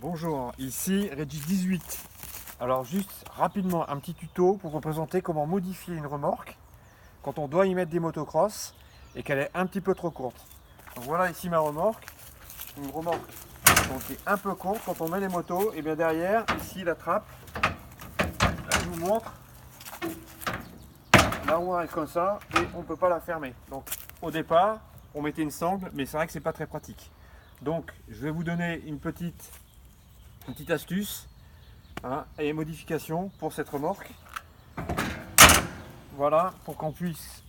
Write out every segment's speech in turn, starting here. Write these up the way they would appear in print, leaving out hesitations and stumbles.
Bonjour, ici Régis 18. Alors juste rapidement un petit tuto pour vous présenter comment modifier une remorque quand on doit y mettre des motocross et qu'elle est un petit peu trop courte. Donc voilà ici ma remorque, une remorque donc, qui est un peu courte quand on met les motos, et bien derrière ici la trappe, je vous montre, la roue est comme ça et on ne peut pas la fermer. Donc au départ on mettait une sangle, mais c'est vrai que c'est pas très pratique. Donc je vais vous donner une petite astuce et modification pour cette remorque. Voilà, pour qu'on puisse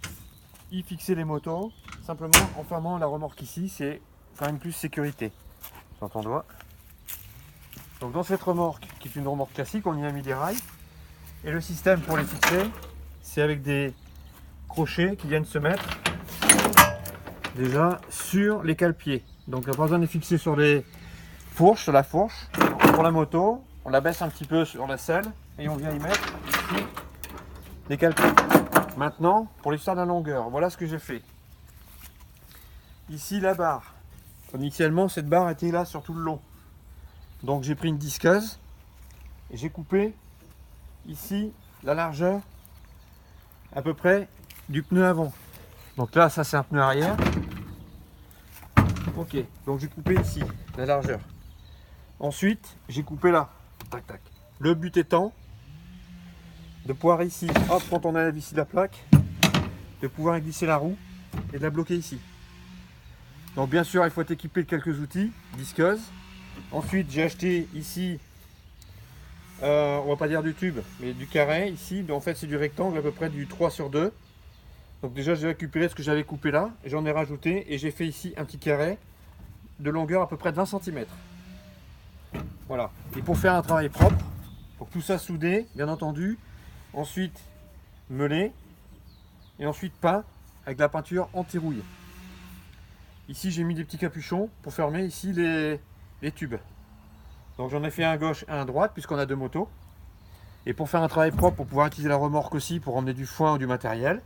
y fixer les motos, simplement en fermant la remorque ici, c'est quand même plus sécurité. Dans ton doigt. Donc dans cette remorque, qui est une remorque classique, on y a mis des rails. Et le système pour les fixer, c'est avec des crochets qui viennent se mettre déjà sur les cale-pieds. Donc il n'y a pas besoin de les fixer sur les fourches, sur la fourche. Pour la moto, on la baisse un petit peu sur la selle et on vient y mettre ici les cale-pieds. Maintenant, pour l'histoire de la longueur, voilà ce que j'ai fait. Ici la barre. Initialement, cette barre était là sur tout le long. Donc j'ai pris une disqueuse et j'ai coupé ici la largeur à peu près du pneu avant. Donc là, ça c'est un pneu arrière. Ok, donc j'ai coupé ici la largeur. Ensuite, j'ai coupé là. Tac, tac. Le but étant de pouvoir ici, hop, quand on a ici la plaque, de pouvoir glisser la roue et de la bloquer ici. Donc bien sûr, il faut être équipé de quelques outils, disqueuse. Ensuite, j'ai acheté ici, on va pas dire du tube, mais du carré ici. En fait, c'est du rectangle, à peu près du 3/2. Donc déjà, j'ai récupéré ce que j'avais coupé là, j'en ai rajouté et j'ai fait ici un petit carré de longueur à peu près de 20 cm. Voilà. Et pour faire un travail propre, pour tout ça souder, bien entendu. Ensuite, meuler et ensuite peint avec de la peinture anti-rouille. Ici, j'ai mis des petits capuchons pour fermer ici les tubes. Donc j'en ai fait un à gauche et un à droite puisqu'on a deux motos. Et pour faire un travail propre, pour pouvoir utiliser la remorque aussi pour emmener du foin ou du matériel,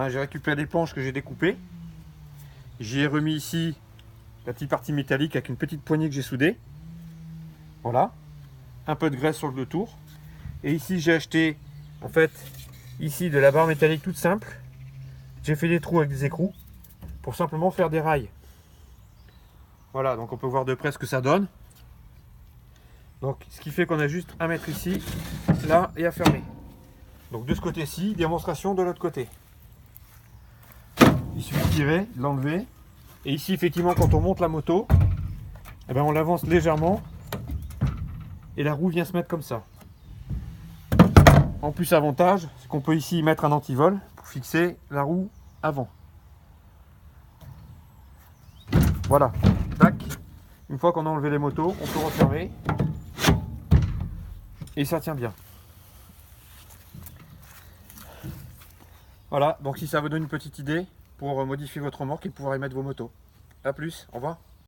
j'ai récupéré des planches que j'ai découpées. J'y ai remis ici la petite partie métallique avec une petite poignée que j'ai soudée. Voilà. Un peu de graisse sur le tour. Et ici, j'ai acheté en fait ici de la barre métallique toute simple. J'ai fait des trous avec des écrous pour simplement faire des rails. Voilà, donc on peut voir de près ce que ça donne. Donc ce qui fait qu'on a juste à mettre ici, là et à fermer. Donc de ce côté-ci, démonstration de l'autre côté. Il suffit de tirer, de l'enlever. Et ici effectivement quand on monte la moto, eh ben, on l'avance légèrement et la roue vient se mettre comme ça. En plus avantage, c'est qu'on peut ici mettre un antivol pour fixer la roue avant. Voilà, tac. Une fois qu'on a enlevé les motos, on peut refermer. Et ça tient bien. Voilà, donc si ça vous donne une petite idée pour modifier votre remorque et pouvoir y mettre vos motos. A plus, au revoir.